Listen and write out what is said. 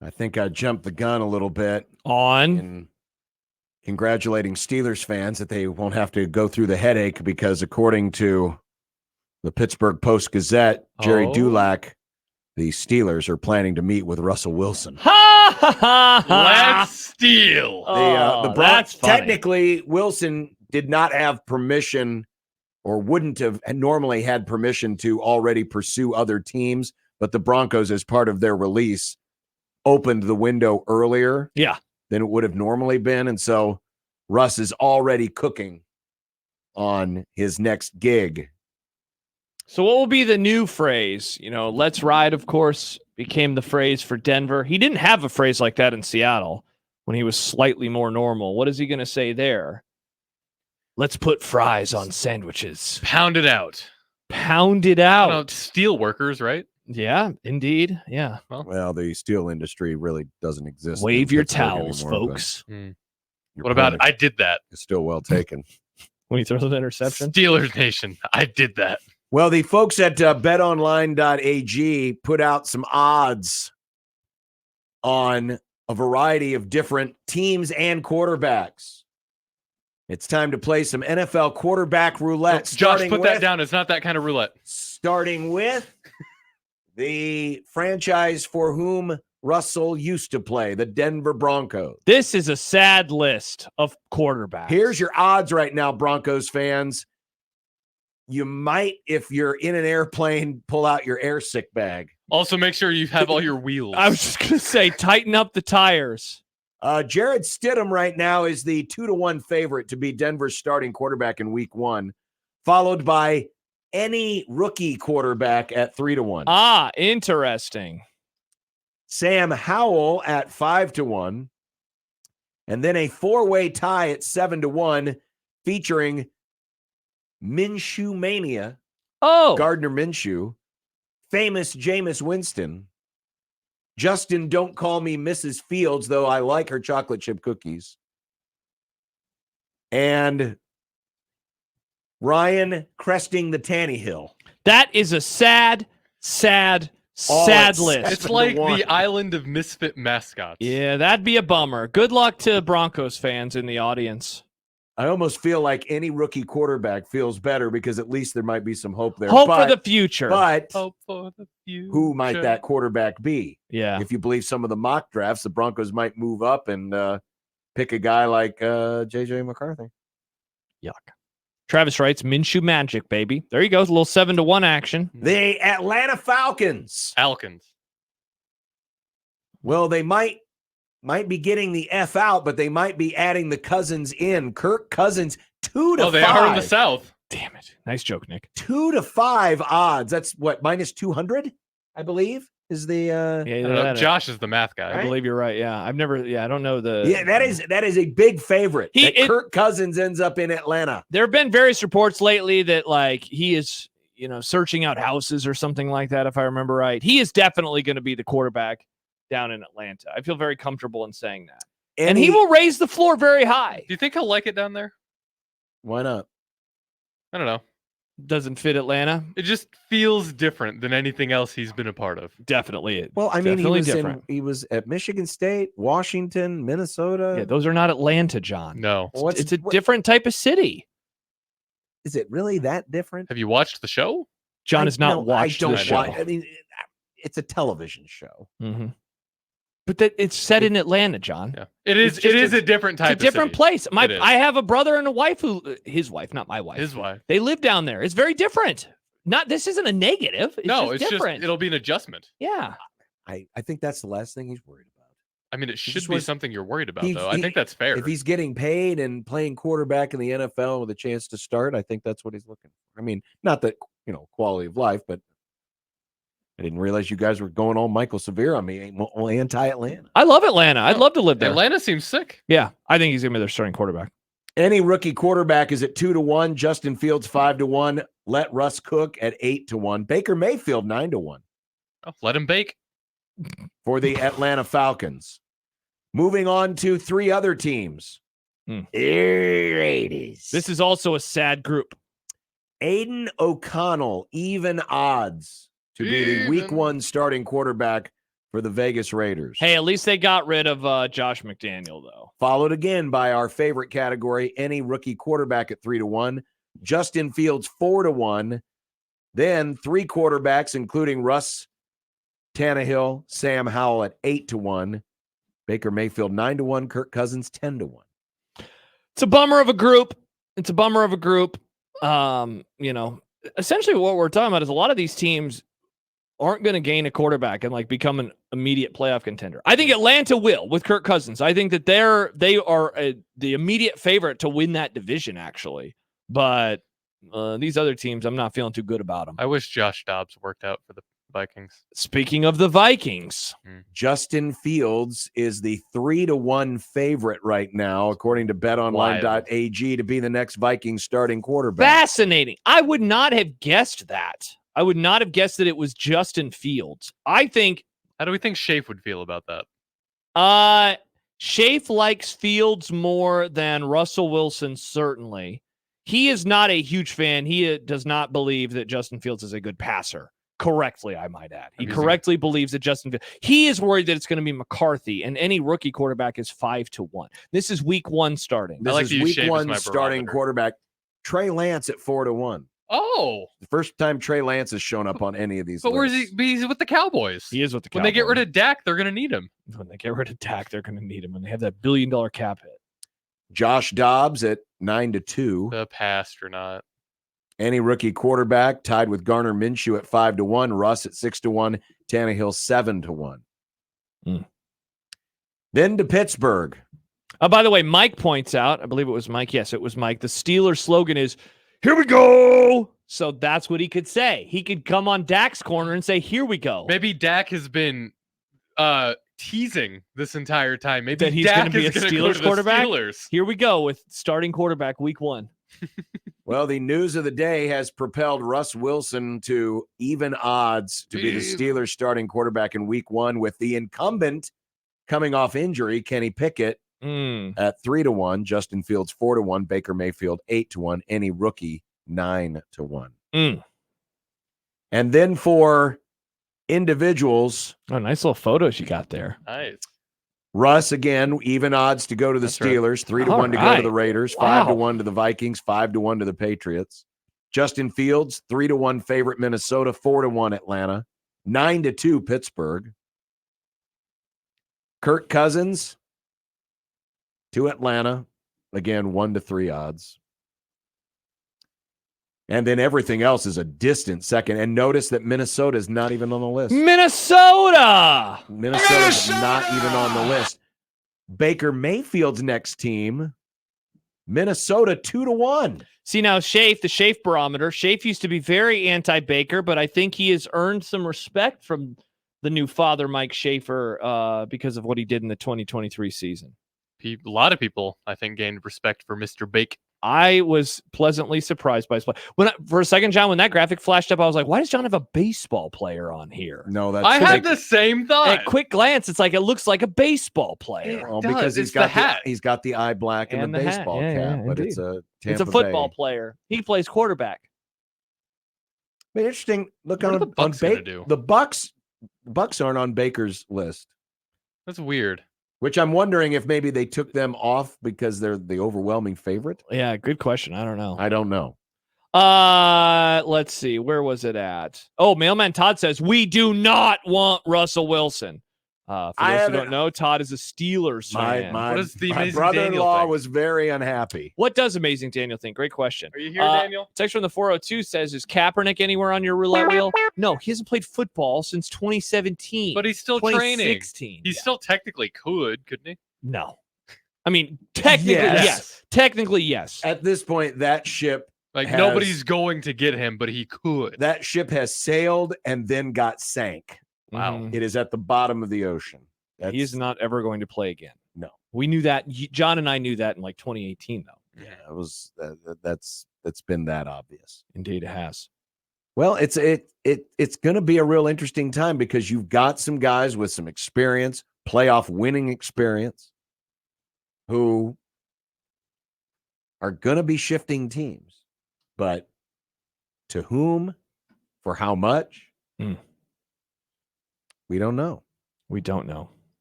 I think I jumped the gun a little bit on in congratulating Steelers fans that they won't have to go through the headache because according to the Pittsburgh Post-Gazette, Jerry Dulac, the Steelers are planning to meet with Russell Wilson. Ha ha ha! Let's steal. The that's funny. Technically, Wilson did not have permission or wouldn't have normally had permission to already pursue other teams, but the Broncos, as part of their release, opened the window earlier than it would have normally been. And so Russ is already cooking on his next gig. So what will be the new phrase? Let's ride, of course, became the phrase for Denver. He didn't have a phrase like that in Seattle when he was slightly more normal. What is he going to say there? Let's put fries on sandwiches. Pound it out. Pound it out. Steel workers, right? Yeah, indeed. Yeah. Well, the steel industry really doesn't exist. Wave your towels, folks. What about I did that? It's still well taken. When he throws an interception? Steelers Nation. I did that. Well, the folks at betonline.ag put out some odds on a variety of different teams and quarterbacks. It's time to play some NFL quarterback roulette. Josh, put that down. It's not that kind of roulette. Starting with the franchise for whom Russell used to play, the Denver Broncos. This is a sad list of quarterbacks. Here's your odds right now, Broncos fans. You might, if you're in an airplane, pull out your air sick bag. Also, make sure you have all your wheels. I was just going to say, tighten up the tires. Jared Stidham right now is the 2-1 favorite to be Denver's starting quarterback in week 1, followed by any rookie quarterback at 3-1. Ah, interesting. Sam Howell at 5-1. And then a 4-way tie at 7-1 featuring Minshew Mania. Gardner Minshew, famous Jameis Winston, Justin Don't Call Me Mrs. Fields, though I like her chocolate chip cookies, and Ryan cresting the Tannehill. That is a sad list. It's like the island of misfit mascots. Yeah, that'd be a bummer. Good luck to Broncos fans in the audience. I almost feel like any rookie quarterback feels better because at least there might be some hope there. Hope for the future. But hope for the future. Who might that quarterback be? Yeah. If you believe some of the mock drafts, the Broncos might move up and pick a guy like J.J. McCarthy. Yuck. Travis writes, Minshew magic, baby. There you go. A little 7-1 action. The Atlanta Falcons. Well, they might be getting the F out, but they might be adding the Cousins in. Kirk Cousins, 2-5. Oh, they are in the South. Damn it. Nice joke, Nick. 2-5 odds. That's what, minus 200, I believe, is the Josh is the math guy. I believe you're right. Yeah. I don't know the. Yeah, that is a big favorite. Kirk Cousins ends up in Atlanta. There have been various reports lately that he is, searching out houses or something like that, if I remember right. He is definitely going to be the quarterback down in Atlanta. I feel very comfortable in saying that. And he will raise the floor very high. Do you think he'll like it down there? Why not? I don't know. Doesn't fit Atlanta. It just feels different than anything else he's been a part of. Definitely. Well, I mean, he was at Michigan State, Washington, Minnesota. Yeah, those are not Atlanta, John. No. It's a different type of city. Is it really that different? Have you watched the show? John has not watched the show. I mean, it's a television show. Mm-hmm. But it's set in Atlanta, John. Yeah. It is a different type of different city. place. I have a brother and a wife his wife, not my wife. His wife. They live down there. It's very different. This isn't a negative. It's different. It'll be an adjustment. Yeah. I think that's the last thing he's worried about. I mean, it should be something you're worried about, though. I think that's fair. If he's getting paid and playing quarterback in the NFL with a chance to start, I think that's what he's looking for. I mean, not that, quality of life, but I didn't realize you guys were going all Michael Severe on me, anti-Atlanta. I love Atlanta. I'd love to live there. Atlanta seems sick. Yeah, I think he's going to be their starting quarterback. Any rookie quarterback is at 2-1. Justin Fields 5-1. Let Russ cook at 8-1. Baker Mayfield 9-1. Oh, let him bake. For the Atlanta Falcons. Moving on to 3 other teams. Raiders. This is also a sad group. Aiden O'Connell, even odds to be the week 1 starting quarterback for the Vegas Raiders. Hey, at least they got rid of Josh McDaniel, though. Followed again by our favorite category, any rookie quarterback at 3-1. Justin Fields 4-1. Then 3 quarterbacks, including Russ, Tannehill, Sam Howell at 8-1. Baker Mayfield 9-1. Kirk Cousins 10-1. It's a bummer of a group. Essentially what we're talking about is a lot of these teams aren't going to gain a quarterback and like become an immediate playoff contender. I think Atlanta will with Kirk Cousins. I think that they are the immediate favorite to win that division, actually. But these other teams, I'm not feeling too good about them. I wish Josh Dobbs worked out for the Vikings. Speaking of the Vikings, Justin Fields is the 3-1 favorite right now, according to betonline.ag, to be the next Vikings starting quarterback. Fascinating. I would not have guessed that. I would not have guessed that it was Justin Fields. I think. How do we think Shafe would feel about that? Shafe likes Fields more than Russell Wilson, certainly. He is not a huge fan. He does not believe that Justin Fields is a good passer. Correctly, I might add. He correctly believes that Justin Fields. He is worried that it's going to be McCarthy, and any rookie quarterback is 5-1. This is week 1 starting. This is week 1 starting quarterback. Trey Lance at 4-1. Oh, the first time Trey Lance has shown up on any of these. But where's he? He's with the Cowboys. He is with the Cowboys. When they get rid of Dak, they're going to need him. When they get rid of Dak, they're going to need him. And they have that $1 billion cap hit. Josh Dobbs at 9-2. The past or not. Any rookie quarterback tied with Garner Minshew at 5-1. Russ at 6-1. Tannehill 7-1. Then to Pittsburgh. By the way, Mike points out, I believe it was Mike. Yes, it was Mike. The Steelers slogan is, "Here we go." So that's what he could say. He could come on Dak's corner and say, "Here we go." Maybe Dak has been teasing this entire time. Maybe that he's Dak going to be a Steelers quarterback. Here we go with starting quarterback week 1. Well, the news of the day has propelled Russ Wilson to even odds to be the Steelers starting quarterback in week 1, with the incumbent coming off injury, Kenny Pickett, at 3-1, Justin Fields 4-1, Baker Mayfield 8-1, any rookie 9-1. And then for individuals, nice little photos you got there. Nice. Russ again, even odds to go to the Steelers, 3-1 to go to the Raiders, 5-1 to the Vikings, 5-1 to the Patriots. Justin Fields, 3-1 favorite Minnesota, 4-1 Atlanta, 9-2 Pittsburgh. Kirk Cousins to Atlanta, again 1-3 odds. And then everything else is a distant second. And notice that Minnesota is not even on the list. Minnesota's not even on the list. Baker Mayfield's next team, Minnesota 2-1. See, now Shafe, the Shafe barometer. Shafe used to be very anti-Baker, but I think he has earned some respect from the new father, Mike Schaefer, because of what he did in the 2023 season. A lot of people, I think, gained respect for Mr. Bake. I was pleasantly surprised by his play. For a second, John, when that graphic flashed up, I was like, why does John have a baseball player on here? No, that's I had the same thought. At quick glance, it's like it looks like a baseball player. Well, because he's got the eye black and the baseball cap, but indeed. it's a football player. He plays quarterback. But interesting. Look what on are the Bucks gonna do? The Bucks aren't on Baker's list. That's weird. Which I'm wondering if maybe they took them off because they're the overwhelming favorite. Yeah, good question. I don't know. Let's see. Where was it at? Oh, Mailman Todd says, we do not want Russell Wilson. For those who don't know, Todd is a Steelers fan. My brother-in-law was very unhappy. What does Amazing Daniel think? Great question. Are you here, Daniel? Text from the 402 says, is Kaepernick anywhere on your roulette wheel? No, he hasn't played football since 2017. But he's still training. He still technically couldn't he? No. I mean, technically, yes. Technically, yes. At this point, that ship nobody's going to get him, but he could. That ship has sailed and then got sank. Wow. It is at the bottom of the ocean. He is not ever going to play again. No. We knew that. John and I knew that in 2018, though. Yeah, it was that's been that obvious. Indeed, it has. Well, it's going to be a real interesting time because you've got some guys with some experience, playoff winning experience, who are going to be shifting teams. But to whom, for how much? We don't know. We don't know.